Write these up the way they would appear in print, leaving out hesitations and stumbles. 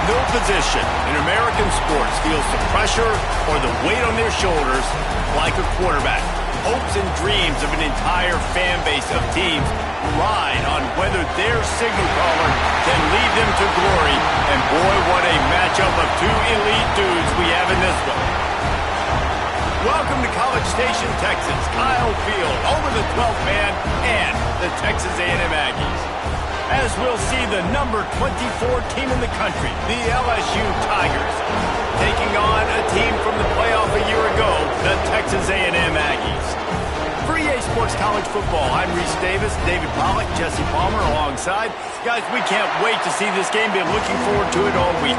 No position in American sports feels the pressure or the weight on their shoulders like a quarterback. Hopes and dreams of an entire fan base of teams ride on whether their signal caller can lead them to glory. And boy, what a matchup of two elite dudes we have in this one. Welcome to College Station, Texas. Kyle Field, over the 12th man, and the Texas A&M Aggies. As we'll see the number 24 team in the country, the LSU Tigers, taking on a team from the playoff a year ago, the Texas A&M Aggies. For EA Sports College Football, I'm Reese Davis, David Pollack, Jesse Palmer alongside. Guys, we can't wait to see this game. Been looking forward to it all week.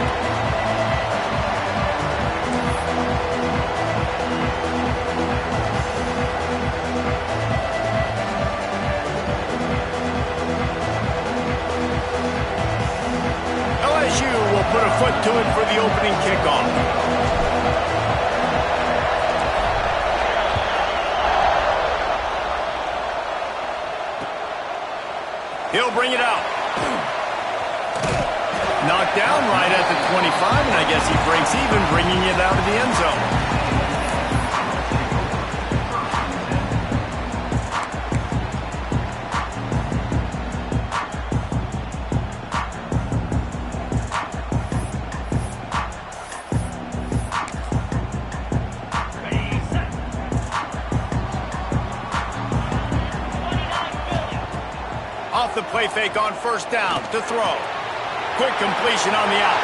LSU will put a foot to it for the opening kickoff. He'll bring it out. Knocked down right at the 25, and I guess he breaks even, bringing it out of the end zone. Off the play fake on first down to throw. Quick completion on the out.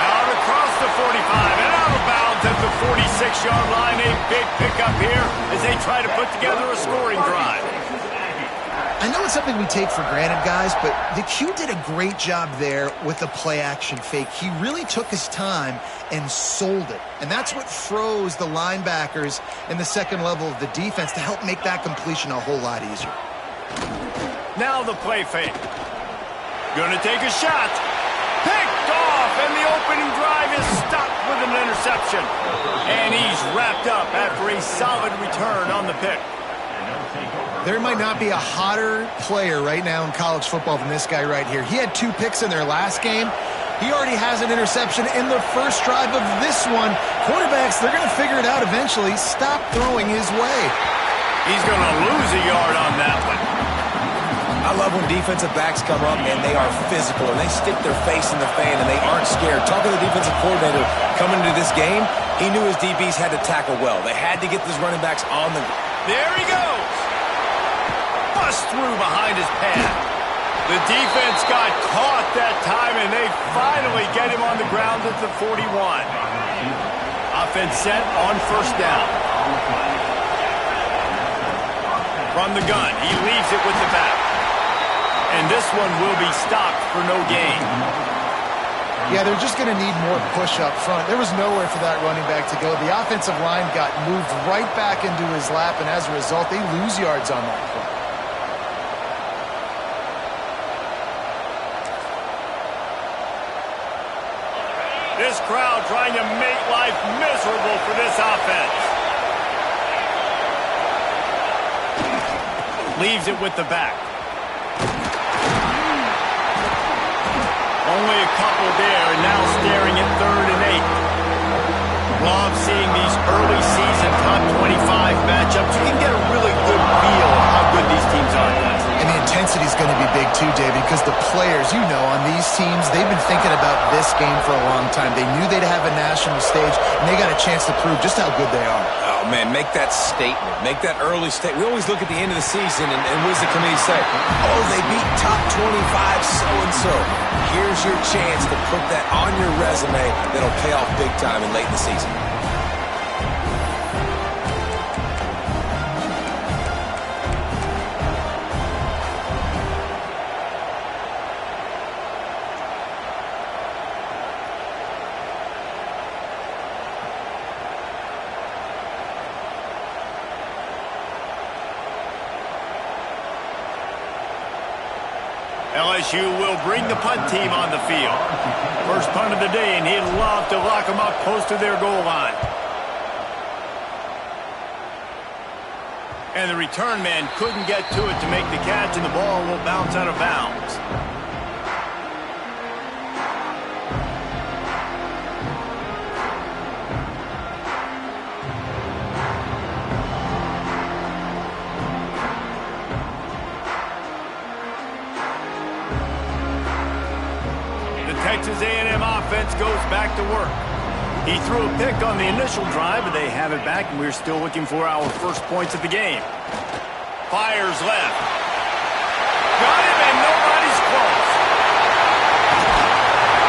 Out across the 45 and out of bounds at the 46-yard line. A big pickup here as they try to put together a scoring drive. I know it's something we take for granted, guys, but the Q did a great job there with the play-action fake. He really took his time and sold it. And that's what froze the linebackers in the second level of the defense to help make that completion a whole lot easier. Now the play fake. Gonna take a shot. Picked off, and the opening drive is stopped with an interception. And he's wrapped up after a solid return on the pick. There might not be a hotter player right now in college football than this guy right here. He had 2 picks in their last game. He already has an interception in the first drive of this one. Quarterbacks, they're going to figure it out eventually. Stop throwing his way. He's going to lose a yard on that one. I love when defensive backs come up and they are physical and they stick their face in the fan and they aren't scared. Talking to the defensive coordinator coming into this game, he knew his DBs had to tackle well. They had to get these running backs on the... There he goes. Bust through behind his pad. The defense got caught that time and they finally get him on the ground at the 41. Offense set on first down. From the gun, he leaves it with the back. And this one will be stopped for no gain. Yeah, they're just going to need more push up front. There was nowhere for that running back to go. The offensive line got moved right back into his lap, and as a result, they lose yards on that play. This crowd trying to make life miserable for this offense. Leaves it with the back. Only a couple there, and now staring at 3rd and 8. Love seeing these early season top 25 matchups. You can get a really good feel of how good these teams are, guys. And the intensity is going to be big too, David, because the players, you know, on these teams, they've been thinking about this game for a long time. They knew they'd have a national stage, and they got a chance to prove just how good they are. Oh, man, make that statement. Make that early statement. We always look at the end of the season, and what does the committee say? Oh, they beat top 25 so-and-so. Here's your chance to put that on your resume that'll pay off big time and late in the season. LSU will bring the punt team on the field. First punt of the day, and he'd love to lock them up close to their goal line. And the return man couldn't get to it to make the catch, and the ball will bounce out of bounds. Texas A&M offense goes back to work. He threw a pick on the initial drive, but they have it back, and we're still looking for our first points of the game. Fires left. Got him, and nobody's close.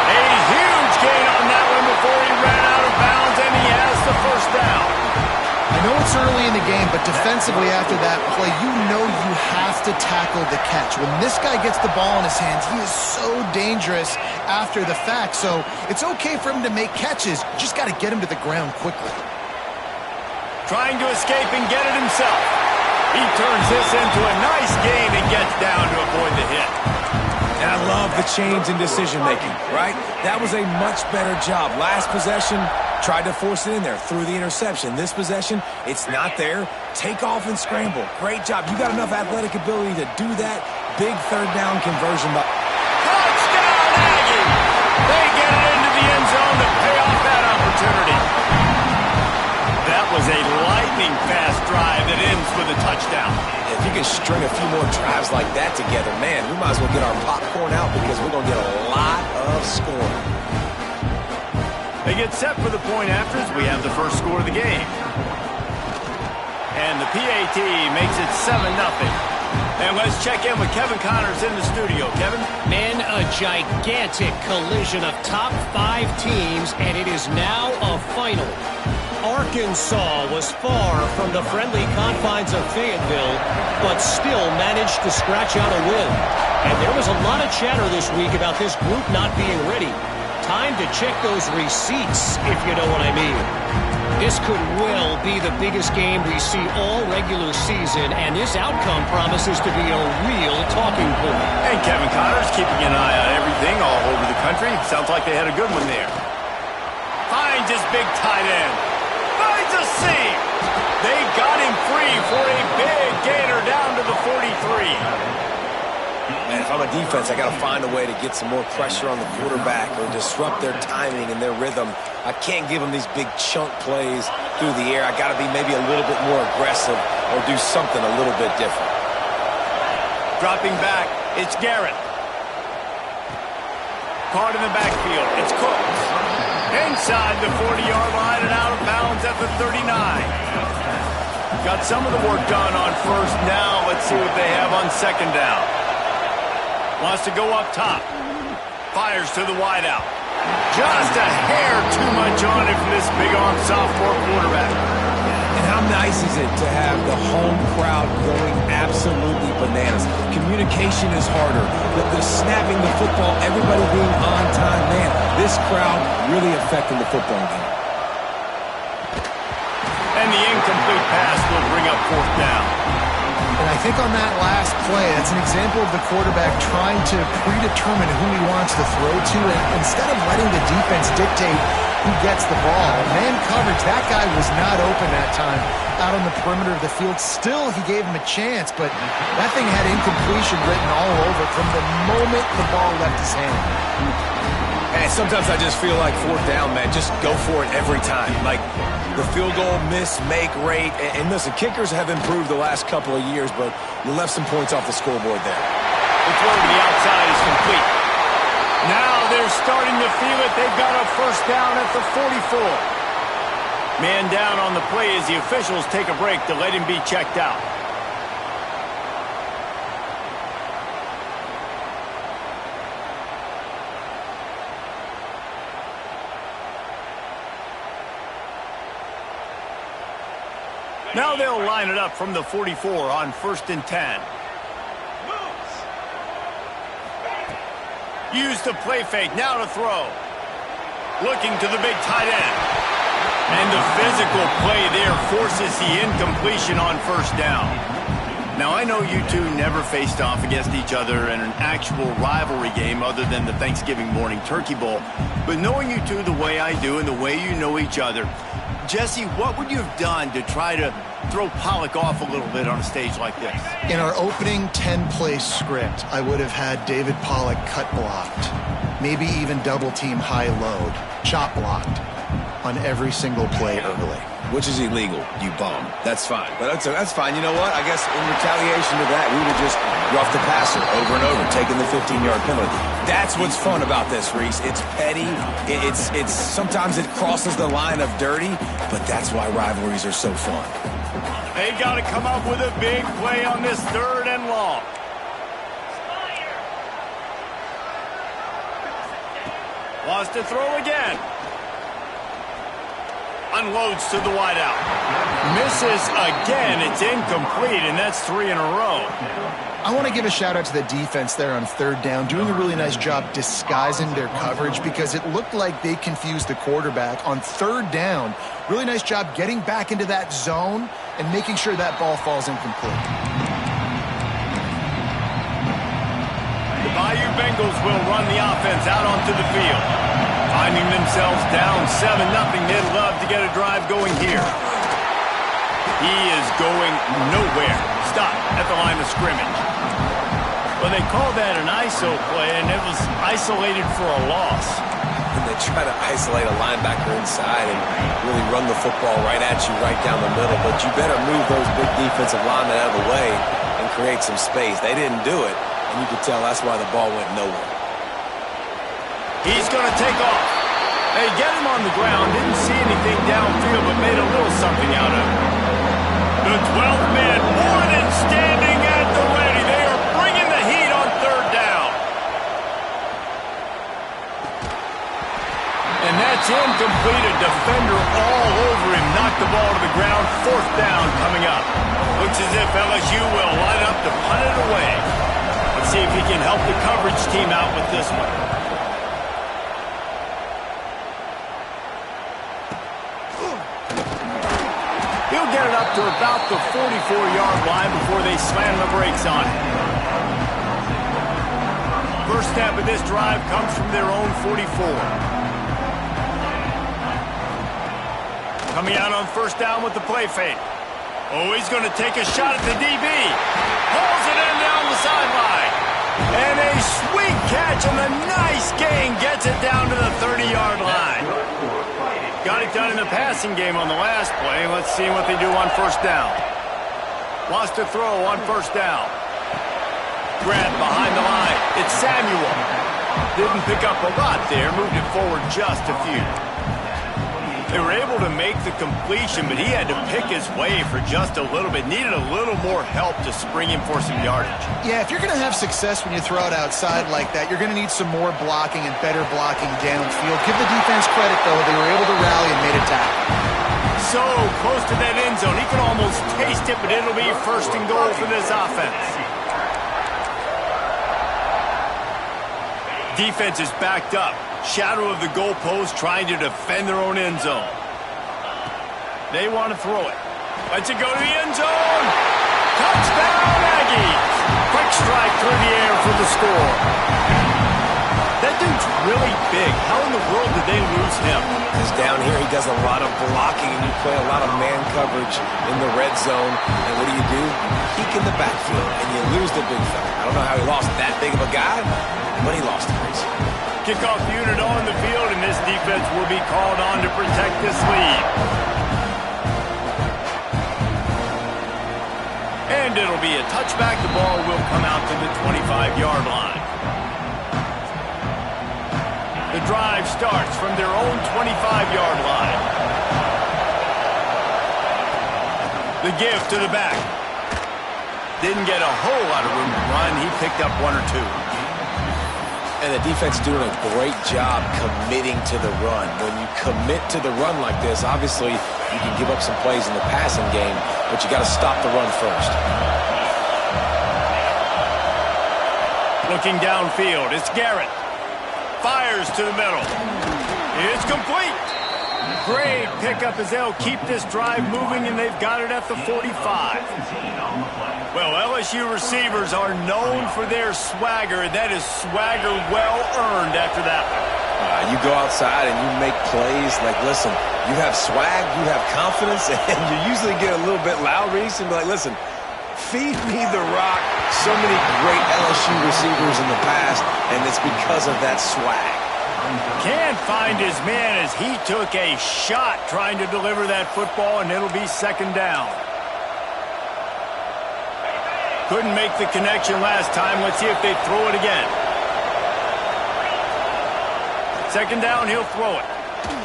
A huge gain on that one before he ran out of bounds, and he has the first down. I know it's early in the game, but defensively after that play, you know you have to tackle the catch. When this guy gets the ball in his hands, he is so dangerous after the fact. So it's okay for him to make catches. You just got to get him to the ground quickly. Trying to escape and get it himself. He turns this into a nice gain and gets down to avoid the hit. And I love the change in decision-making, right? That was a much better job. Last possession, tried to force it in there, threw the interception. This possession, it's not there. Take off and scramble. Great job. You got enough athletic ability to do that. Big third down conversion. Touchdown, Aggie! They get it into the end zone to pay off that opportunity. That was a lightning-fast drive that ends with a touchdown. If you can string a few more drives like that together, man, we might as well get our popcorn out because we're going to get a lot of scoring. They get set for the point after as we have the first score of the game. And the PAT makes it 7-0. And let's check in with Kevin Connors in the studio. Kevin? Man, a gigantic collision of top 5 teams, and it is now a final. Arkansas was far from the friendly confines of Fayetteville, but still managed to scratch out a win. And there was a lot of chatter this week about this group not being ready. Time to check those receipts, if you know what I mean. This could well be the biggest game we see all regular season, and this outcome promises to be a real talking point. And Kevin Connors keeping an eye on everything all over the country. Sounds like they had a good one there. Finds his big tight end. Finds a seam. They got him free for a big gainer down to the 43. Man, if I'm a defense, I got to find a way to get some more pressure on the quarterback or disrupt their timing and their rhythm. I can't give them these big chunk plays through the air. I got to be maybe a little bit more aggressive or do something a little bit different. Dropping back, it's Garrett. Caught in the backfield, it's Cooks. Inside the 40-yard line and out of bounds at the 39. Got some of the work done on first down. Let's see what they have on second down. Wants to go up top. Fires to the wideout. Just a hair too much on it from this big-arm sophomore quarterback. And how nice is it to have the home crowd going absolutely bananas? Communication is harder. The snapping the football, everybody being on time. Man, this crowd really affecting the football game. And the incomplete pass will bring up fourth down. And I think on that last play, that's an example of the quarterback trying to predetermine who he wants to throw to, and instead of letting the defense dictate who gets the ball. Man coverage, that guy was not open that time out on the perimeter of the field. Still, he gave him a chance, but that thing had incompletion written all over from the moment the ball left his hand. And sometimes I just feel like fourth down, man, just go for it every time. Like the field goal miss, make rate. And listen, kickers have improved the last couple of years, but you left some points off the scoreboard there. The throw to the outside is complete. Now they're starting to feel it. They've got a first down at the 44. Man down on the play as the officials take a break to let him be checked out. Now they'll line it up from the 44 on 1st and 10. Use the play fake, now to throw. Looking to the big tight end. And the physical play there forces the incompletion on first down. Now, I know you two never faced off against each other in an actual rivalry game other than the Thanksgiving morning Turkey Bowl. But knowing you two the way I do and the way you know each other, Jesse, what would you have done to try to throw Pollock off a little bit on a stage like this? In our opening 10-play script, I would have had David Pollock cut blocked, maybe even double-team high load, chop blocked on every single play early. which is illegal, you bum. That's fine. But that's fine. You know what? I guess in retaliation to that, we would have just roughed the passer over and over, taking the 15-yard penalty. That's what's fun about this, Reese. It's petty. It's sometimes it crosses the line of dirty, but that's why rivalries are so fun. They got to come up with a big play on this 3rd and long. Wants to throw again. Unloads to the wideout. Misses again. It's incomplete, and that's 3 in a row. I want to give a shout-out to the defense there on 3rd down, doing a really nice job disguising their coverage because it looked like they confused the quarterback on 3rd down. Really nice job getting back into that zone and making sure that ball falls incomplete. The Bayou Bengals will run the offense out onto the field. Finding themselves down 7-0, they'd love to get a drive going here. He is going nowhere. Stop at the line of scrimmage. Well, they called that an ISO play, and it was isolated for a loss. And they try to isolate a linebacker inside and really run the football right at you, right down the middle. But you better move those big defensive linemen out of the way and create some space. They didn't do it, and you could tell that's why the ball went nowhere. He's going to take off. They get him on the ground. Didn't see anything downfield, but made a little something out of it. The 12th man, more than standing at the ready. They are bringing the heat on 3rd down. And that's incomplete. A defender all over him. Knocked the ball to the ground. 4th down coming up. Looks as if LSU will line up to punt it away. Let's see if he can help the coverage team out with this one. He'll get it up to about the 44-yard line before they slam the brakes on it. First step of this drive comes from their own 44. Coming out on 1st down with the play fake. Oh, he's going to take a shot at the DB. Pulls it in down the sideline. And a sweet catch and a nice gain gets it down to the 30-yard line. Got it done in the passing game on the last play. Let's see what they do on 1st down. Wants to throw on 1st down. Grant behind the line. It's Samuel. Didn't pick up a lot there. Moved it forward just a few. They were able to make the completion, but he had to pick his way for just a little bit. Needed a little more help to spring him for some yardage. Yeah, if you're going to have success when you throw it outside like that, you're going to need some more blocking and better blocking downfield. Give the defense credit, though. They were able to rally and made a tackle. So close to that end zone. He can almost taste it, but it'll be 1st and goal for this offense. Defense is backed up. Shadow of the goalpost trying to defend their own end zone. They want to throw it. Lets it go to the end zone. Touchdown, Aggies. Quick strike through the air for the score. That dude's really big. How in the world did they lose him? Because down here he does a lot of blocking and you play a lot of man coverage in the red zone. And what do? You peek in the backfield and you lose the big fella. I don't know how he lost that big of a guy, but he lost it. Kickoff unit on the field, and this defense will be called on to protect this lead. And it'll be a touchback. The ball will come out to the 25-yard line. The drive starts from their own 25-yard line. The give to the back. Didn't get a whole lot of room to run. He picked up 1 or 2. And the defense doing a great job committing to the run. When you commit to the run like this, obviously you can give up some plays in the passing game, but you got to stop the run first. Looking downfield, it's Garrett. Fires to the middle. It's complete. Great pickup as they'll keep this drive moving, and they've got it at the 45. Well, LSU receivers are known for their swagger. That is swagger well earned after that one. You go outside and you make plays. Like, listen, you have swag, you have confidence, and you usually get a little bit loud, Reese, and be like, listen, feed me the rock. So many great LSU receivers in the past, and it's because of that swag. Can't find his man as he took a shot trying to deliver that football, and it'll be second down. Couldn't make the connection last time. Let's see if they throw it again. Second down, he'll throw it.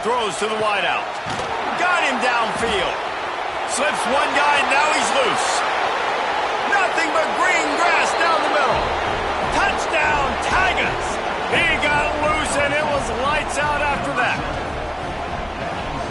Throws to the wideout. Got him downfield. Slips one guy, now he's loose. Nothing but green grass down the middle. Touchdown, Tigers. He got loose, and it was lights out after that.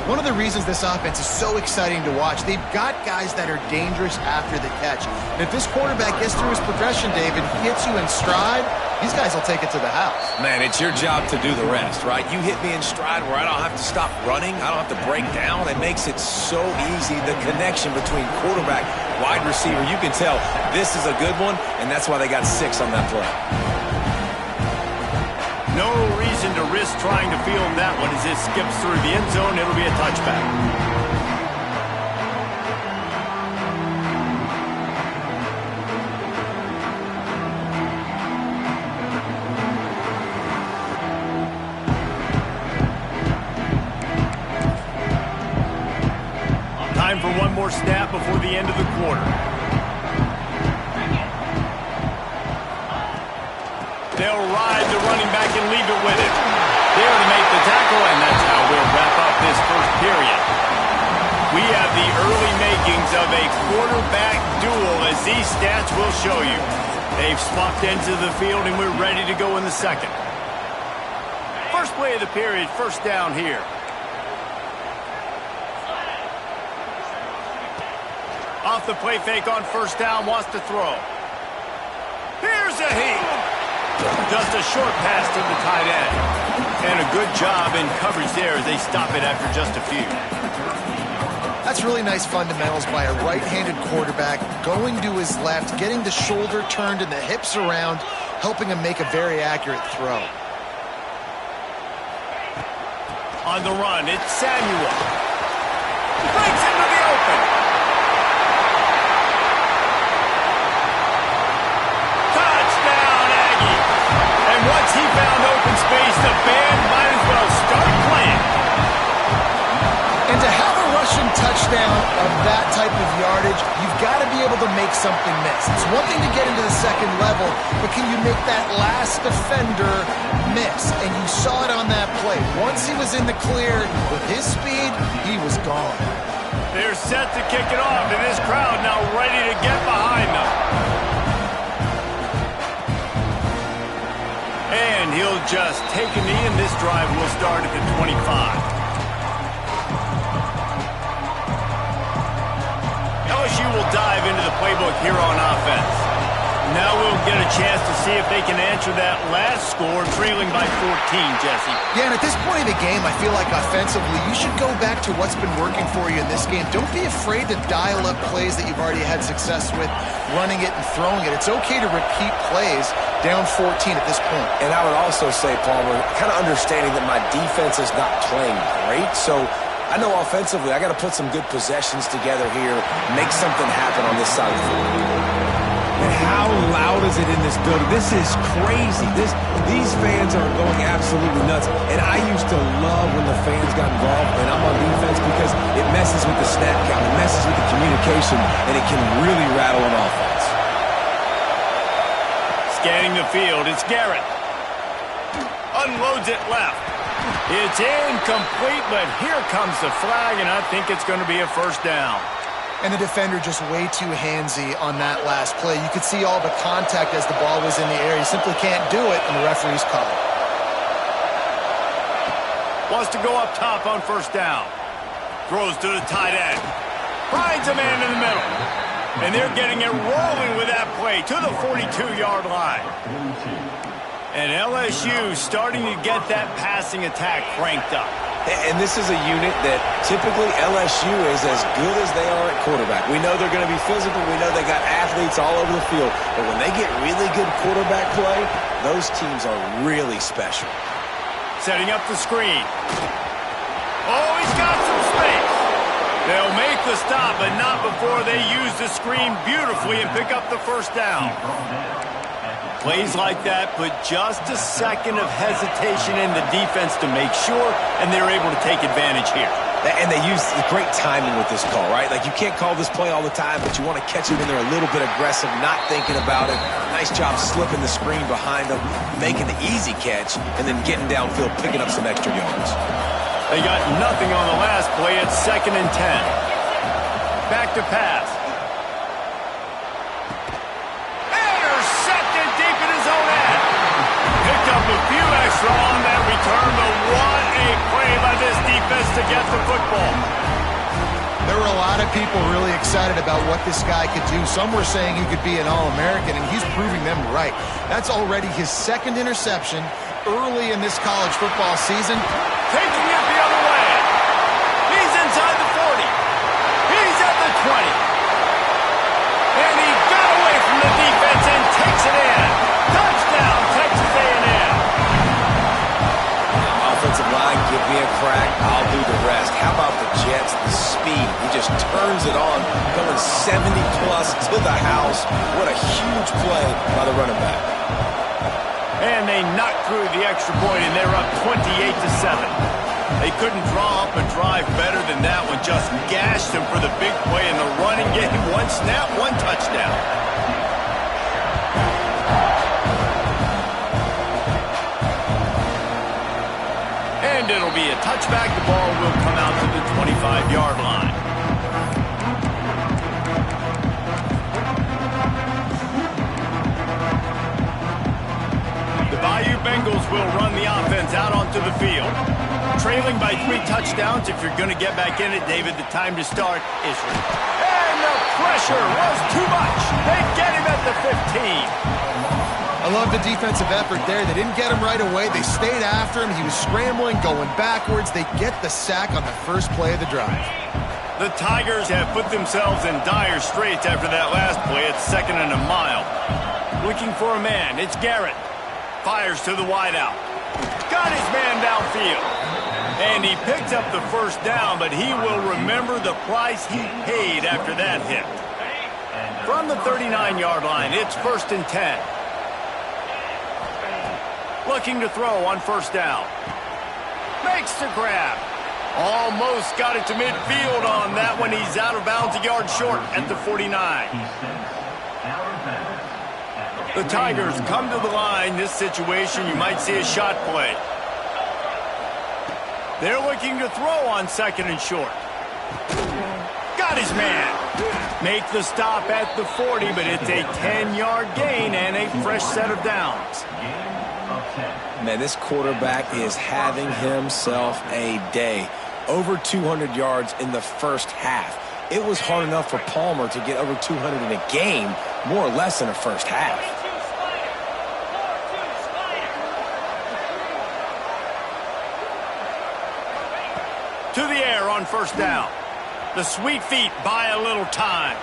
One of the reasons this offense is so exciting to watch, they've got guys that are dangerous after the catch. And if this quarterback gets through his progression, David, he hits you in stride, these guys will take it to the house. Man, it's your job to do the rest, right? You hit me in stride where I don't have to stop running. I don't have to break down. It makes it so easy. The connection between quarterback, wide receiver, you can tell this is a good one, and that's why they got 6 on that play. No reason to risk trying to field that one as it skips through the end zone. It'll be a touchback. Time for one more snap before the end of the quarter. They'll ride the running back and leave it with him. There to make the tackle, and that's how we'll wrap up this first period. We have the early makings of a quarterback duel, as these stats will show you. They've swapped ends of the field, and we're ready to go in the second. First play of the period, first down here. Off the play fake on first down, wants to throw. Here's a heat. Just a short pass to the tight end. And a good job in coverage there as they stop it after just a few. That's really nice fundamentals by a right-handed quarterback, going to his left, getting the shoulder turned and the hips around, helping him make a very accurate throw. On the run, it's Samuel. Breaks into the open. Once he found open space, the band might as well start playing. And to have a rushing touchdown of that type of yardage, you've got to be able to make something miss. It's one thing to get into the second level, but can you make that last defender miss? And you saw it on that play. Once he was in the clear with his speed, he was gone. They're set to kick it off, and this crowd now ready to get behind them. And he'll just take a knee, and this drive will start at the 25. LSU will dive into the playbook here on offense. Now we'll get a chance to see if they can answer that last score, trailing by 14, Jesse. Yeah, and at this point of the game, I feel like offensively, you should go back to what's been working for you in this game. Don't be afraid to dial up plays that you've already had success with, running it and throwing it. It's okay to repeat plays down 14 at this point. And I would also say, Palmer, kind of understanding that my defense is not playing great, so I know offensively I got to put some good possessions together here, make something happen on this side of the field. And how loud is it in this building? This is crazy. These fans are going absolutely nuts. And I used to love when the fans got involved, and I'm on defense because it messes with the snap count, it messes with the communication, and it can really rattle an offense. Scanning the field, it's Garrett. Unloads it left. It's incomplete, but here comes the flag, and I think it's going to be a first down. And the defender just way too handsy on that last play. You could see all the contact as the ball was in the air. He simply can't do it, and the referee's called. Wants to go up top on first down. Throws to the tight end. Finds a man in the middle. And they're getting it rolling with that play to the 42-yard line. And LSU starting to get that passing attack cranked up. And this is a unit that typically LSU is as good as they are at quarterback. We know they're going to be physical. We know they got athletes all over the field. But when they get really good quarterback play, those teams are really special. Setting up the screen. Oh, he's got some space. They'll make the stop, but not before they use the screen beautifully and pick up the first down. Plays like that put just a second of hesitation in the defense to make sure, and they're able to take advantage here. And they use great timing with this call, right? Like, you can't call this play all the time, but you want to catch them when they're a little bit aggressive, not thinking about it. Nice job slipping the screen behind them, making the easy catch, and then getting downfield, picking up some extra yards. They got nothing on the last play. It's 2nd and 10. Back to pass. Intercepted deep in his own end. Picked up a few extra on that return, but what a play by this defense to get the football. There were a lot of people really excited about what this guy could do. Some were saying he could be an All-American, and he's proving them right. That's already his 2nd interception early in this college football season. Taking it the other way. He's inside the 40. He's at the 20. And he got away from the defense and takes it in. Touchdown, Texas A&M. Offensive line, give me a crack, I'll do the rest. How about the Jets, the speed? He just turns it on, going 70-plus to the house. What a huge play by the running back. And they knocked through the extra point, and they're up 28-7. They couldn't draw up a drive better than that one. Just gashed them for the big play in the running game. 1 snap, 1 touchdown. And it'll be a touchback. The ball will come out to the 25-yard line. The Bayou Bengals will run the offense out onto the field. Trailing by 3 touchdowns. If you're going to get back in it, David, the time to start is right. And the pressure was too much. They get him at the 15. I love the defensive effort there. They didn't get him right away. They stayed after him. He was scrambling, going backwards. They get the sack on the first play of the drive. The Tigers have put themselves in dire straits after that last play. It's 2nd and a mile. Looking for a man. It's Garrett. Fires to the wideout. Got his man downfield. And he picked up the first down, but he will remember the price he paid after that hit. From the 39-yard line, it's 1st and 10. Looking to throw on 1st down. Makes the grab. Almost got it to midfield on that one. He's out of bounds, a yard short at the 49. The Tigers come to the line. This situation, you might see a shot play. They're looking to throw on 2nd and short. Got his man. Make the stop at the 40, but it's a 10-yard gain and a fresh set of downs. Man, this quarterback is having himself a day. Over 200 yards in the first half. It was hard enough for Palmer to get over 200 in a game, more or less in the first half. To the air on 1st down. The sweet feet buy a little time.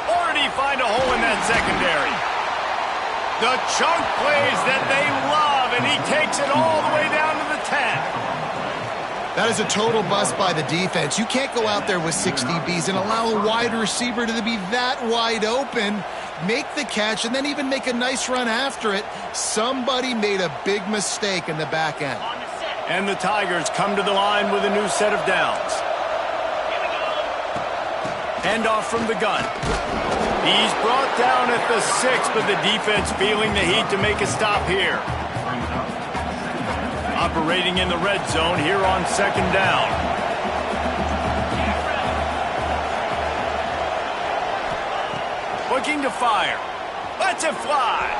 Or did he find a hole in that secondary? The chunk plays that they love, and he takes it all the way down to the 10. That is a total bust by the defense. You can't go out there with 6 DBs and allow a wide receiver to be that wide open, make the catch, and then even make a nice run after it. Somebody made a big mistake in the back end. And the Tigers come to the line with a new set of downs. Handoff from the gun. He's brought down at the 6, but the defense feeling the heat to make a stop here. Operating in the red zone here on 2nd down. Looking to fire. Lets it fly.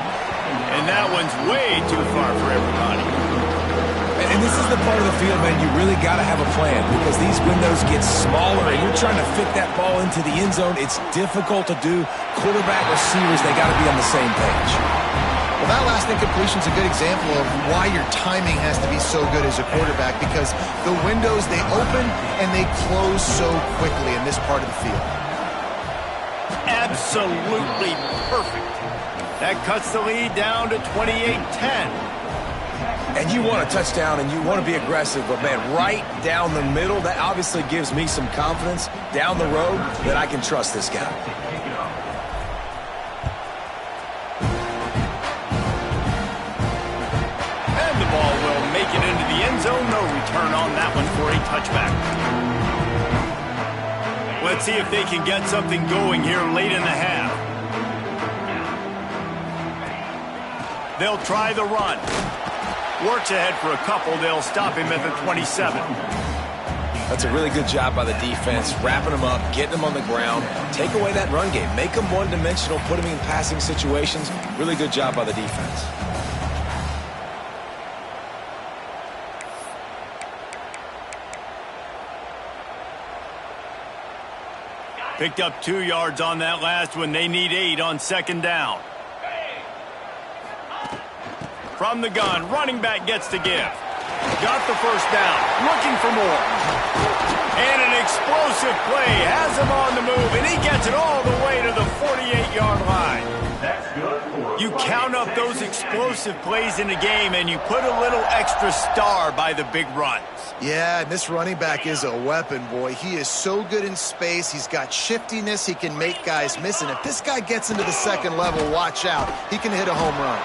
And that one's way too far for everybody. And this is the part of the field, man, you really got to have a plan because these windows get smaller and you're trying to fit that ball into the end zone. It's difficult to do. Quarterback, receivers, they got to be on the same page. Well, that last incompletion is a good example of why your timing has to be so good as a quarterback because the windows, they open and they close so quickly in this part of the field. Absolutely perfect. That cuts the lead down to 28-10. And you want a touchdown and you want to be aggressive, but, man, right down the middle, that obviously gives me some confidence down the road that I can trust this guy. it into the end zone. No return on that one for a touchback. Let's see if they can get something going here late in the half. They'll try the run. Works ahead for a couple. They'll stop him at the 27. That's a really good job by the defense, wrapping them up, getting them on the ground. Take away that run game. Make them one-dimensional, put them in passing situations. Really good job by the defense. Picked up 2 yards on that last one. They need 8 on second down. From the gun, running back gets to give. Got the first down, looking for more. And an explosive play has him on the move, and he gets it all the way to the 48-yard line. You count up those explosive plays in a game, and you put a little extra star by the big runs. Yeah, and this running back is a weapon, boy. He is so good in space. He's got shiftiness. He can make guys miss. And if this guy gets into the second level, watch out. He can hit a home run.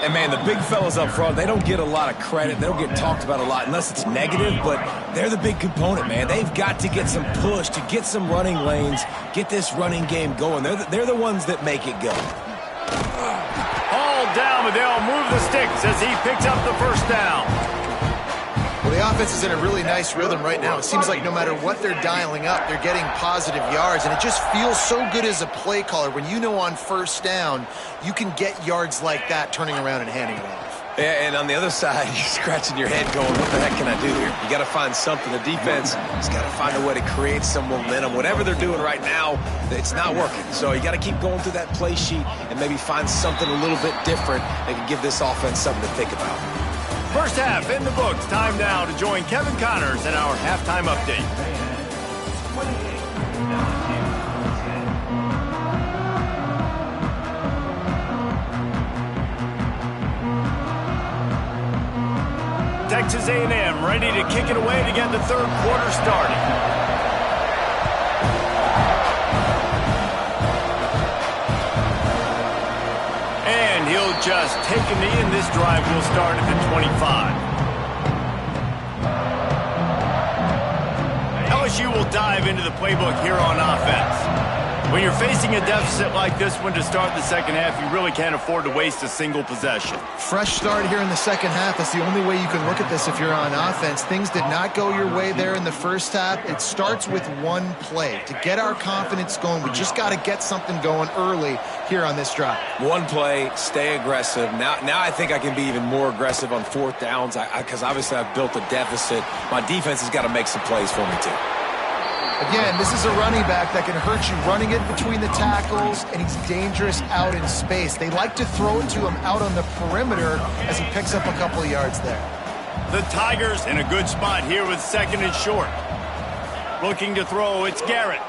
And, man, the big fellas up front, they don't get a lot of credit. They don't get talked about a lot unless it's negative, but they're the big component, man. They've got to get some push, to get some running lanes, get this running game going. They're the ones that make it go. All down, but they'll move the sticks as he picks up the first down. Well, the offense is in a really nice rhythm right now. It seems like no matter what they're dialing up, they're getting positive yards, and it just feels so good as a play caller when you know on first down you can get yards like that turning around and handing it off. Yeah, and on the other side, you're scratching your head going, what the heck can I do here? You got to find something. The defense has got to find a way to create some momentum. Whatever they're doing right now, it's not working. So you got to keep going through that play sheet and maybe find something a little bit different that can give this offense something to think about. First half in the books. Time now to join Kevin Connors in our halftime update. Texas A&M ready to kick it away to get the third quarter started. And he'll just take a knee, and this drive will start at the 25. LSU will dive into the playbook here on offense. When you're facing a deficit like this one to start the second half, you really can't afford to waste a single possession. Fresh start here in the second half. That's the only way you can look at this if you're on offense. Things did not go your way there in the first half. It starts with one play. To get our confidence going, we just got to get something going early here on this drive. One play, stay aggressive. Now I think I can be even more aggressive on fourth downs because obviously I've built a deficit. My defense has got to make some plays for me too. Again, this is a running back that can hurt you running it between the tackles, and he's dangerous out in space. They like to throw it to him out on the perimeter as he picks up a couple of yards there. The Tigers in a good spot here with second and short. Looking to throw, it's Garrett.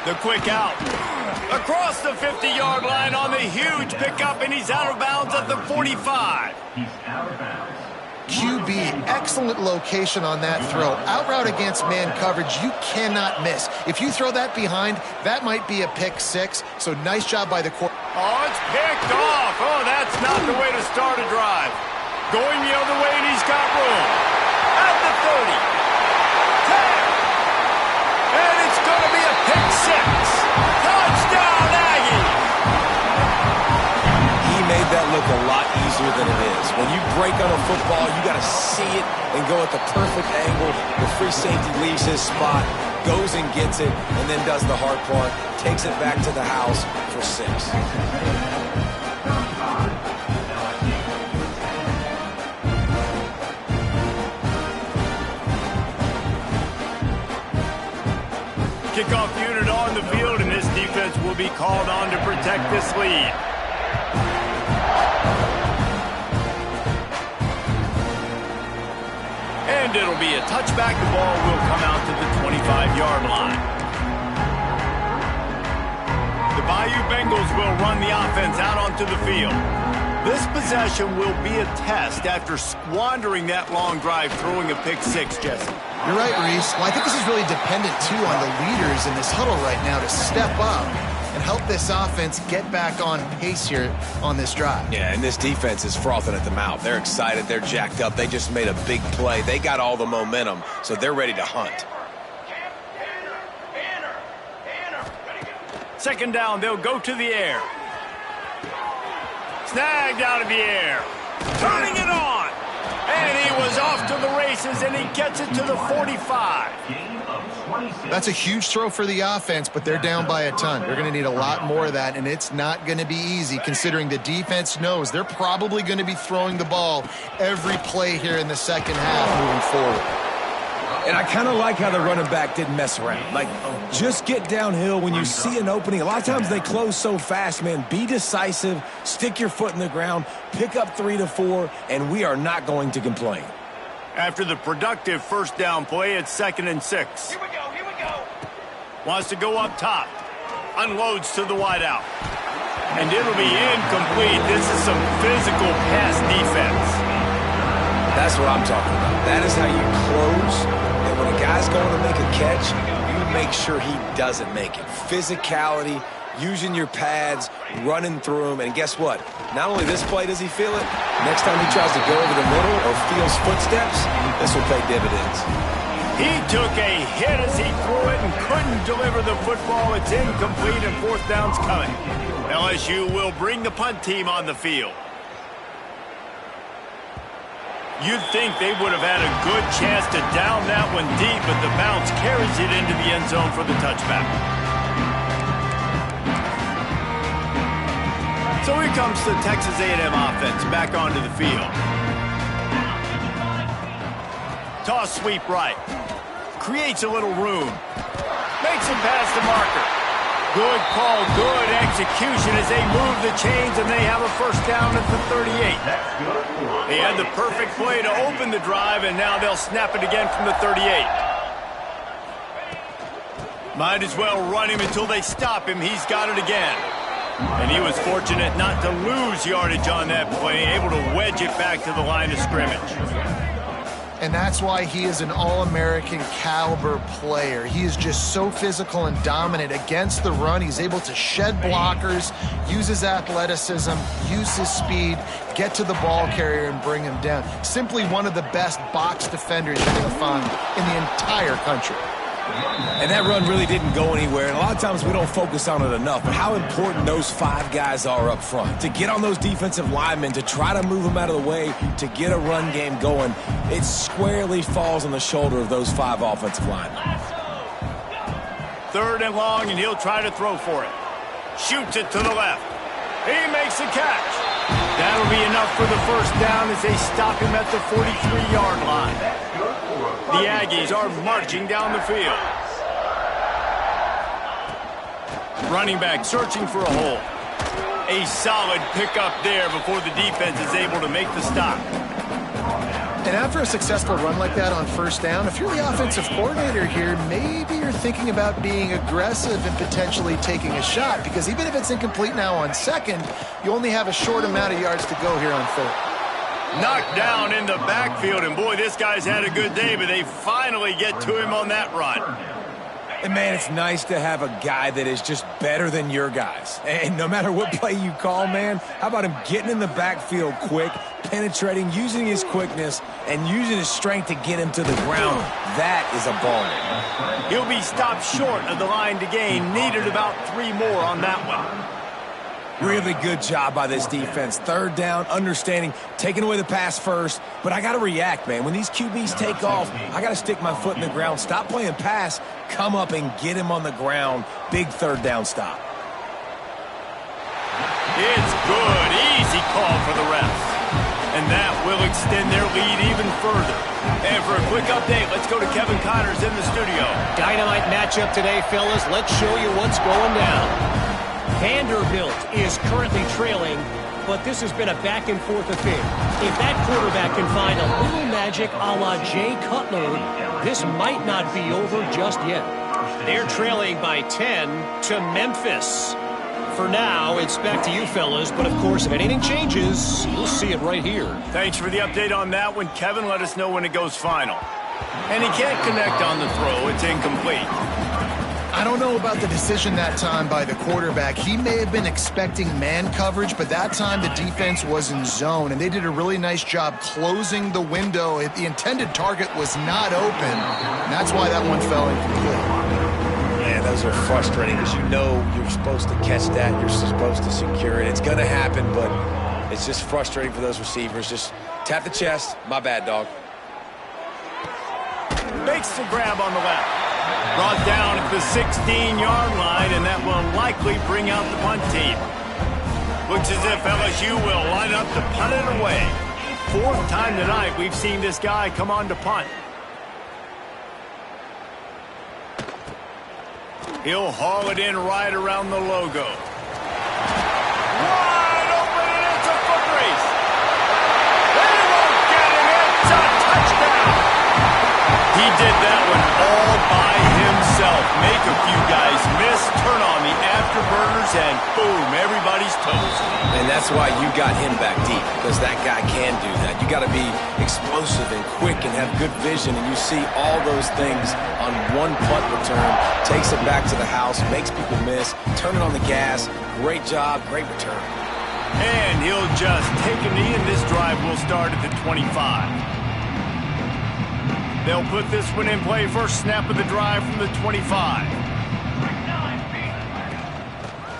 The quick out. Across the 50-yard line on the huge pickup, and he's out of bounds at the 45. He's out of bounds. QB, excellent location on that throw. Out route against man coverage, you cannot miss. If you throw that behind, that might be a pick six. So nice job by the quarterback. Oh, it's picked off. Oh, that's not the way to start a drive. Going the other way, and he's got room. At the 30. 10. And it's going to be a pick six. Touchdown, Aggie. He made that look a lot easier than it is. When you break on a football, you got to see it and go at the perfect angle. The free safety leaves his spot, goes and gets it, and then does the hard part, takes it back to the house for 6. Kickoff unit on the field, and this defense will be called on to protect this lead. And it'll be a touchback. The ball will come out to the 25-yard line. The Bayou Bengals will run the offense out onto the field. This possession will be a test after squandering that long drive, throwing a pick six, Jesse. You're right, Reese. Well, I think this is really dependent, too, on the leaders in this huddle right now to step up and help this offense get back on pace here on this drive. Yeah, and this defense is frothing at the mouth. They're excited. They're jacked up. They just made a big play. They got all the momentum, so they're ready to hunt. Second down, they'll go to the air. Snagged out of the air. Turning it on. And he was off to the races, and he gets it to the 45. That's a huge throw for the offense, but they're down by a ton. They're going to need a lot more of that, and it's not going to be easy considering the defense knows they're probably going to be throwing the ball every play here in the second half moving forward. And I kind of like how the running back didn't mess around. Like, just get downhill when you see an opening. A lot of times they close so fast, man. Be decisive, stick your foot in the ground, pick up 3 to 4, and we are not going to complain. After the productive first down play, it's 2nd and 6. Here we go. Wants to go up top. Unloads to the wideout. And it'll be incomplete. This is some physical pass defense. That's what I'm talking about. That is how you close. And when a guy's going to make a catch, you make sure he doesn't make it. Physicality, using your pads, running through them. And guess what? Not only this play does he feel it, next time he tries to go over the middle or feels footsteps, this will pay dividends. He took a hit as he threw it and couldn't deliver the football. It's incomplete and 4th down's coming. LSU will bring the punt team on the field. You'd think they would have had a good chance to down that one deep, but the bounce carries it into the end zone for the touchback. So here comes the Texas A&M offense back onto the field. Toss sweep right. Creates a little room. Makes him pass the marker. Good call, good execution as they move the chains, and they have a first down at the 38. They had the perfect play to open the drive, and now they'll snap it again from the 38. Might as well run him until they stop him. He's got it again. And he was fortunate not to lose yardage on that play, able to wedge it back to the line of scrimmage. And that's why he is an All-American caliber player. He is just so physical and dominant against the run. He's able to shed blockers, use his athleticism, use his speed, get to the ball carrier and bring him down. Simply one of the best box defenders you're going to find in the entire country. And that run really didn't go anywhere. And a lot of times we don't focus on it enough. But how important those 5 guys are up front. To get on those defensive linemen, to try to move them out of the way, to get a run game going, it squarely falls on the shoulder of those 5 offensive linemen. 3rd and long, and he'll try to throw for it. Shoots it to the left. He makes the catch. That'll be enough for the first down as they stop him at the 43-yard line. The Aggies are marching down the field. Running back searching for a hole. A solid pickup there before the defense is able to make the stop. And after a successful run like that on first down, if you're the offensive coordinator here, maybe you're thinking about being aggressive and potentially taking a shot, because even if it's incomplete now on 2nd, you only have a short amount of yards to go here on 3rd. Knocked down in the backfield, and boy, this guy's had a good day, but they finally get to him on that run. And, man, it's nice to have a guy that is just better than your guys. And no matter what play you call, man, how about him getting in the backfield quick, penetrating, using his quickness, and using his strength to get him to the ground? That is a baller. He'll be stopped short of the line to gain. Needed about 3 more on that one. Really good job by this defense. 3rd down, understanding, taking away the pass first. But I got to react, man. When these QBs take off, I got to stick my foot in the ground. Stop playing pass. Come up and get him on the ground. Big 3rd down stop. It's good. Easy call for the refs. And that will extend their lead even further. And for a quick update, let's go to Kevin Connors in the studio. Dynamite matchup today, fellas. Let's show you what's going down. Vanderbilt is currently trailing, but this has been a back-and-forth affair. If that quarterback can find a little magic a la Jay Cutler, this might not be over just yet. They're trailing by 10 to Memphis. For now, it's back to you, fellas, but of course, if anything changes, you'll see it right here. Thanks for the update on that one, Kevin. Let us know when it goes final. And he can't connect on the throw. It's incomplete. I don't know about the decision that time by the quarterback. He may have been expecting man coverage, but that time the defense was in zone, and they did a really nice job closing the window. The intended target was not open, and that's why that one fell incomplete. Man, those are frustrating because you know you're supposed to catch that. You're supposed to secure it. It's going to happen, but it's just frustrating for those receivers. Just tap the chest. My bad, dog. Makes the grab on the left. Brought down at the 16-yard line, and that will likely bring out the punt team. Looks as if LSU will line up to punt it away. Fourth time tonight we've seen this guy come on to punt. He'll haul it in right around the logo. Wide open, and it's a foot race. They won't get him. It's a touchdown. He did that one all by himself. Make a few guys miss, turn on the afterburners, and boom, everybody's toast. And that's why you got him back deep, because that guy can do that. You got to be explosive and quick and have good vision, and you see all those things on one punt return. Takes it back to the house, makes people miss, turning on the gas. Great job, great return. And he'll just take a knee, and this drive will start at the 25. They'll put this one in play. First snap of the drive from the 25.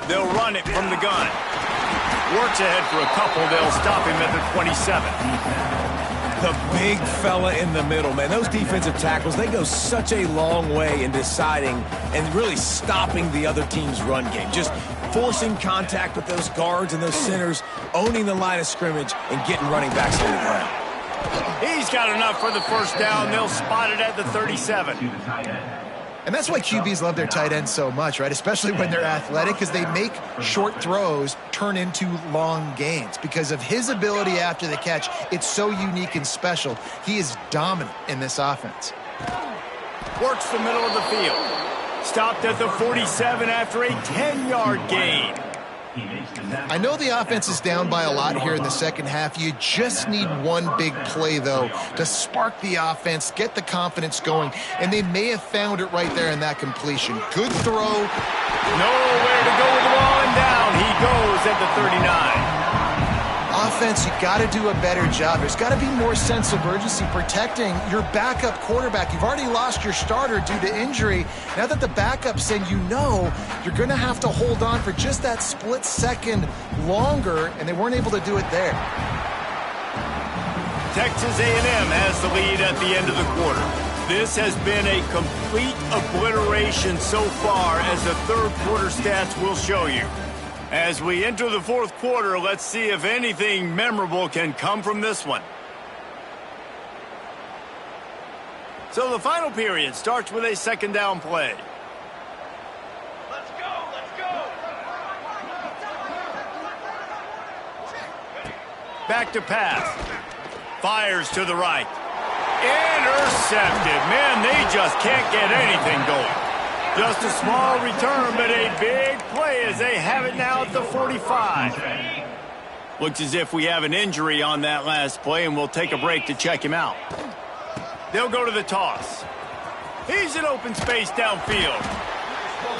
They'll run it from the gun. Works ahead for a couple. They'll stop him at the 27. The big fella in the middle, man. Those defensive tackles, they go such a long way in deciding and really stopping the other team's run game. Just forcing contact with those guards and those centers, owning the line of scrimmage, and getting running backs on the ground. He's got enough for the first down. They'll spot it at the 37. And that's why QBs love their tight ends so much, right? Especially when they're athletic, because they make short throws turn into long gains. Because of his ability after the catch, it's so unique and special. He is dominant in this offense. Works the middle of the field. Stopped at the 47 after a 10-yard gain. I know the offense is down by a lot here in the second half. You just need one big play, though, to spark the offense, get the confidence going, and they may have found it right there in that completion. Good throw. Nowhere to go with the ball, and down he goes at the 39. Offense, you got to do a better job. There's got to be more sense of urgency protecting your backup quarterback. You've already lost your starter due to injury. Now that the backup's in, you know you're going to have to hold on for just that split second longer, and they weren't able to do it there. Texas A&M has the lead at the end of the quarter. This has been a complete obliteration so far, as the third quarter stats will show you. As we enter the fourth quarter, let's see if anything memorable can come from this one. So the final period starts with a second down play. Let's go, let's go. Back to pass. Fires to the right. Intercepted. Man, they just can't get anything going. Just a small return, but a big play as they have it now at the 45. Looks as if we have an injury on that last play, and we'll take a break to check him out. They'll go to the toss. He's in open space downfield.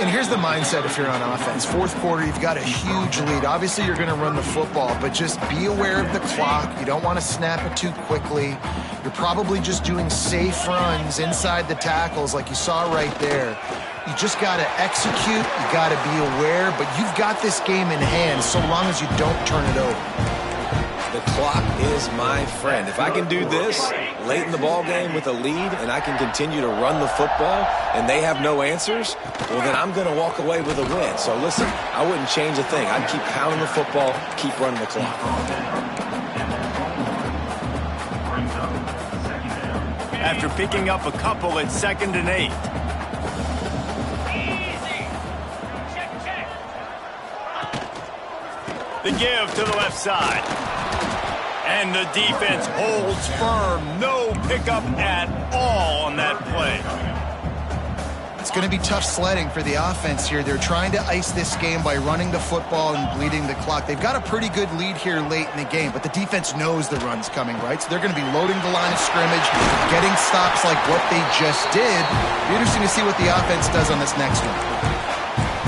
And here's the mindset if you're on offense. Fourth quarter, you've got a huge lead. Obviously, you're going to run the football, but just be aware of the clock. You don't want to snap it too quickly. You're probably just doing safe runs inside the tackles like you saw right there. You just got to execute. You got to be aware, but you've got this game in hand so long as you don't turn it over. The clock is my friend. If I can do this late in the ball game with a lead and I can continue to run the football and they have no answers, well, then I'm going to walk away with a win. So listen, I wouldn't change a thing. I'd keep pounding the football, keep running the clock. After picking up a couple at 2nd and 8. The give to the left side. And the defense holds firm. No pickup at all on that play. it's going to be tough sledding for the offense here. They're trying to ice this game by running the football and bleeding the clock. They've got a pretty good lead here late in the game, but the defense knows the run's coming, right? So they're going to be loading the line of scrimmage, getting stops like what they just did. Be interesting to see what the offense does on this next one.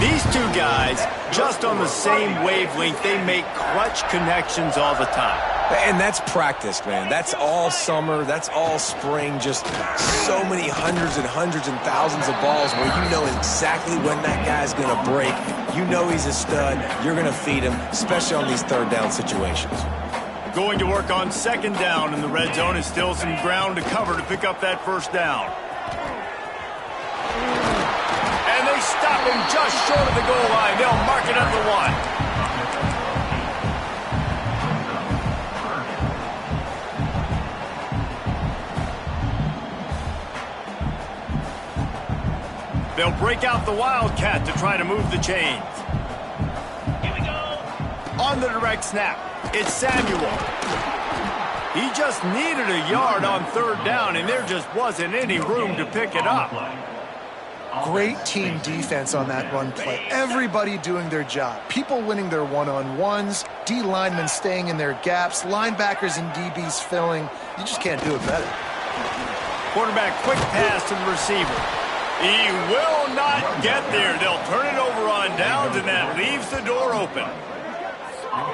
These two guys, just on the same wavelength, they make clutch connections all the time. And that's practice, man. That's all summer. That's all spring. Just so many hundreds and thousands of balls where you know exactly when that guy's going to break. You know he's a stud. You're going to feed him, especially on these third down situations. Going to work on second down in the red zone is still some ground to cover to pick up that first down. And they stop him just short of the goal line. They'll mark it at the 1. They'll break out the Wildcat to try to move the chains. Here we go. On the direct snap, it's Samuel. He just needed a yard on third down, and there just wasn't any room to pick it up. Great team defense on that run play. Everybody doing their job. People winning their one-on-ones, D linemen staying in their gaps, linebackers and DBs filling. You just can't do it better. Quarterback quick pass to the receiver. He will not get there. They'll turn it over on downs, and that leaves the door open.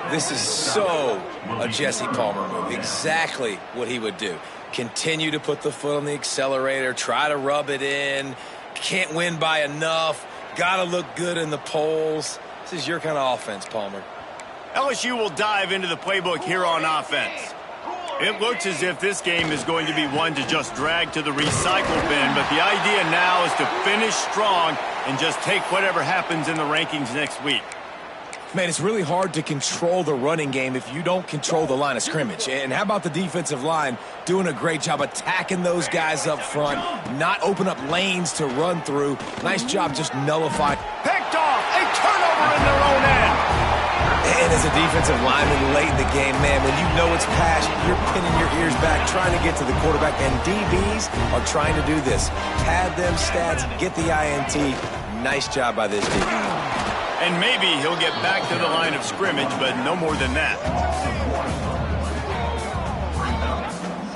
This is so a Jesse Palmer move. Exactly what he would do. Continue to put the foot on the accelerator, try to rub it in. Can't win by enough. Got to look good in the polls. This is your kind of offense, Palmer. LSU will dive into the playbook here on offense. It looks as if this game is going to be one to just drag to the recycle bin, but the idea now is to finish strong and just take whatever happens in the rankings next week. Man, it's really hard to control the running game if you don't control the line of scrimmage. And how about the defensive line doing a great job attacking those guys up front, not open up lanes to run through. Nice job just nullifying. Picked off, a turnover in their own end. And as a defensive lineman late in the game, man, when you know it's pass, you're pinning your ears back, trying to get to the quarterback. And DBs are trying to do this. Pad them stats, get the INT. Nice job by this DB. And maybe he'll get back to the line of scrimmage, but no more than that.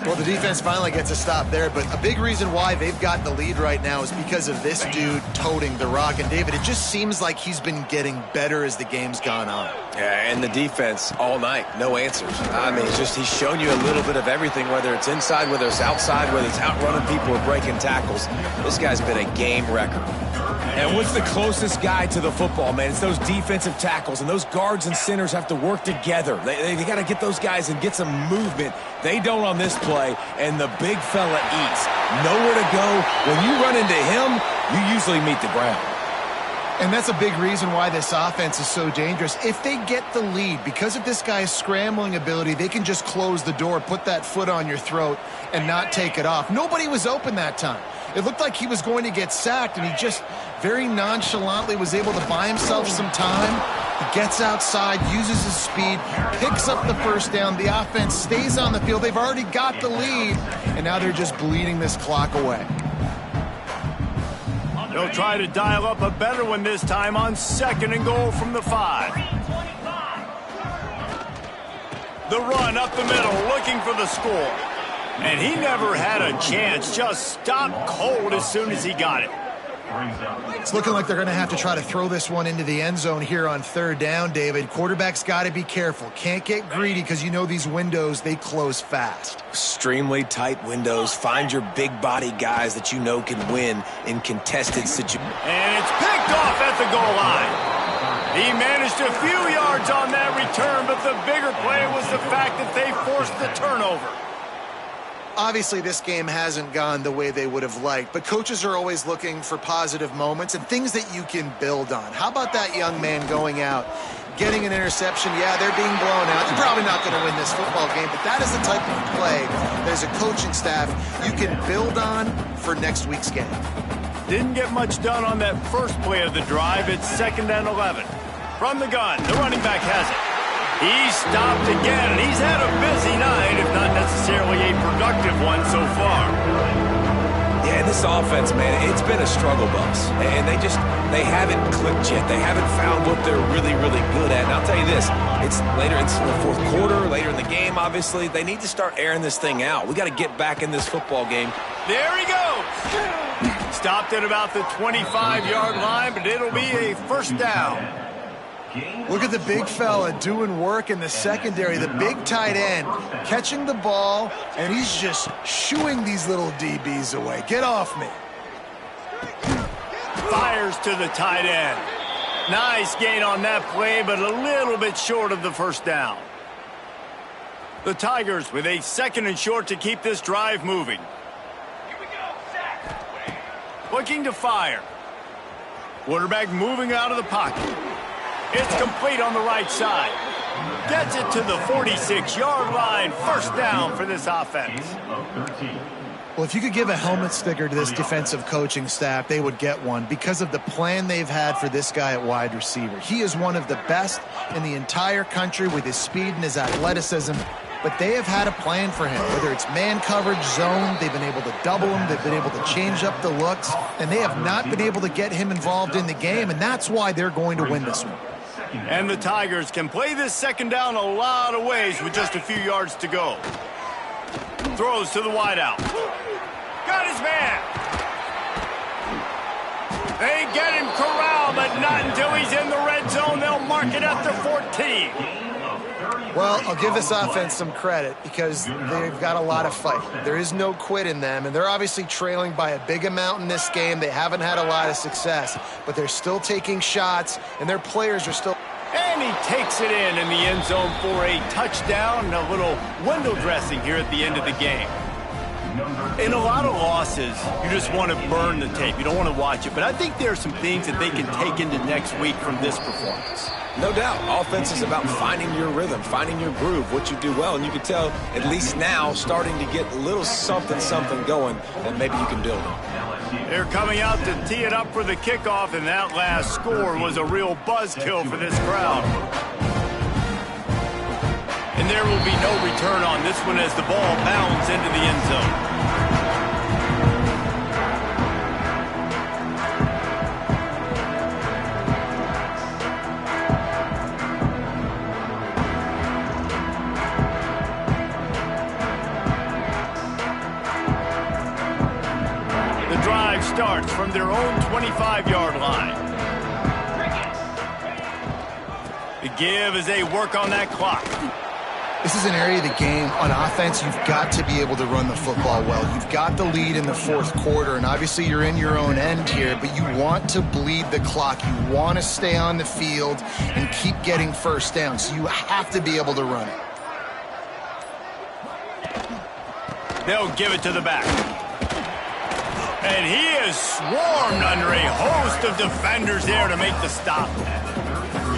Well, the defense finally gets a stop there, but a big reason why they've got the lead right now is because of this dude toting the rock. And, David, it just seems like he's been getting better as the game's gone on. Yeah, and the defense all night, no answers. I mean, he's shown you a little bit of everything, whether it's inside, whether it's outside, whether it's outrunning people or breaking tackles. This guy's been a game wrecker. And what's the closest guy to the football, man? It's those defensive tackles, and those guards and centers have to work together. They got to get those guys and get some movement. They don't on this play, and the big fella eats. Nowhere to go. When you run into him, you usually meet the ground. And that's a big reason why this offense is so dangerous. If they get the lead, because of this guy's scrambling ability, they can just close the door, put that foot on your throat, and not take it off. Nobody was open that time. It looked like he was going to get sacked, and he just very nonchalantly was able to buy himself some time. He gets outside, uses his speed, picks up the first down. The offense stays on the field. They've already got the lead, and now they're just bleeding this clock away. They'll try to dial up a better one this time on 2nd and goal from the 5. The run up the middle, looking for the score. And he never had a chance, just stopped cold as soon as he got it. It's looking like they're going to have to try to throw this one into the end zone here on 3rd down, David. Quarterback's got to be careful. Can't get greedy because you know these windows, they close fast. Extremely tight windows. Find your big body guys that you know can win in contested situations. And it's picked off at the goal line. He managed a few yards on that return, but the bigger play was the fact that they forced the turnover. Obviously, this game hasn't gone the way they would have liked, but coaches are always looking for positive moments and things that you can build on. How about that young man going out, getting an interception? Yeah, they're being blown out. You're probably not going to win this football game, but that is the type of play there's a coaching staff you can build on for next week's game. Didn't get much done on that first play of the drive. It's 2nd and 11. From the gun, the running back has it. He stopped again, and he's had a busy night, if not necessarily a productive one so far. Yeah, this offense, man, it's been a struggle bus. And they haven't clicked yet. They haven't found what they're really, really good at. And I'll tell you this, it's in the fourth quarter, later in the game, obviously. They need to start airing this thing out. We got to get back in this football game. There he goes. Stopped at about the 25-yard line, but it'll be a first down. Look at the big fella doing work in the secondary, the big tight end, catching the ball, and he's just shooing these little DBs away. Get off me. Fires to the tight end. Nice gain on that play, but a little bit short of the first down. The Tigers with a 2nd and short to keep this drive moving. Looking to fire. Quarterback moving out of the pocket. It's complete on the right side. Gets it to the 46-yard line. First down for this offense. Well, if you could give a helmet sticker to this defensive coaching staff, they would get one because of the plan they've had for this guy at wide receiver. He is one of the best in the entire country with his speed and his athleticism, but they have had a plan for him. Whether it's man coverage, zone, they've been able to double him, they've been able to change up the looks, and they have not been able to get him involved in the game, and that's why they're going to win this one. And the Tigers can play this second down a lot of ways with just a few yards to go. Throws to the wideout. Got his man. They get him corralled, but not until he's in the red zone. They'll mark it at the 14. Well, I'll give this offense some credit because they've got a lot of fight. There is no quit in them, and they're obviously trailing by a big amount in this game. They haven't had a lot of success, but they're still taking shots, and their players are still... And he takes it in the end zone for a touchdown and a little window dressing here at the end of the game. In a lot of losses, you just want to burn the tape. You don't want to watch it. But I think there are some things that they can take into next week from this performance. No doubt. Offense is about finding your rhythm, finding your groove, what you do well. And you can tell, at least now, starting to get a little something going that maybe you can build on. They're coming out to tee it up for the kickoff, and that last score was a real buzzkill for this crowd. And there will be no return on this one as the ball bounds into the end zone. The drive starts from their own 25-yard line. The give as they work on that clock. This is an area of the game on offense you've got to be able to run the football well. You've got the lead in the fourth quarter, and obviously you're in your own end here, but you want to bleed the clock. You want to stay on the field and keep getting first down, so you have to be able to run it. They'll give it to the back. And he is swarmed under a host of defenders there to make the stop.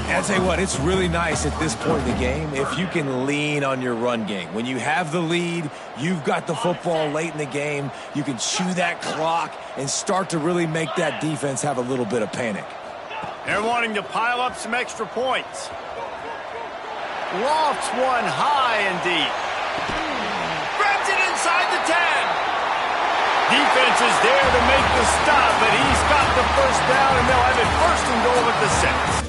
I'll tell you what, it's really nice at this point in the game if you can lean on your run game. When you have the lead, you've got the football late in the game, you can chew that clock and start to really make that defense have a little bit of panic. They're wanting to pile up some extra points. Lofts one high and deep. Grabs it inside the 10. Defense is there to make the stop, but he's got the first down, and they'll have it first and goal at the 6.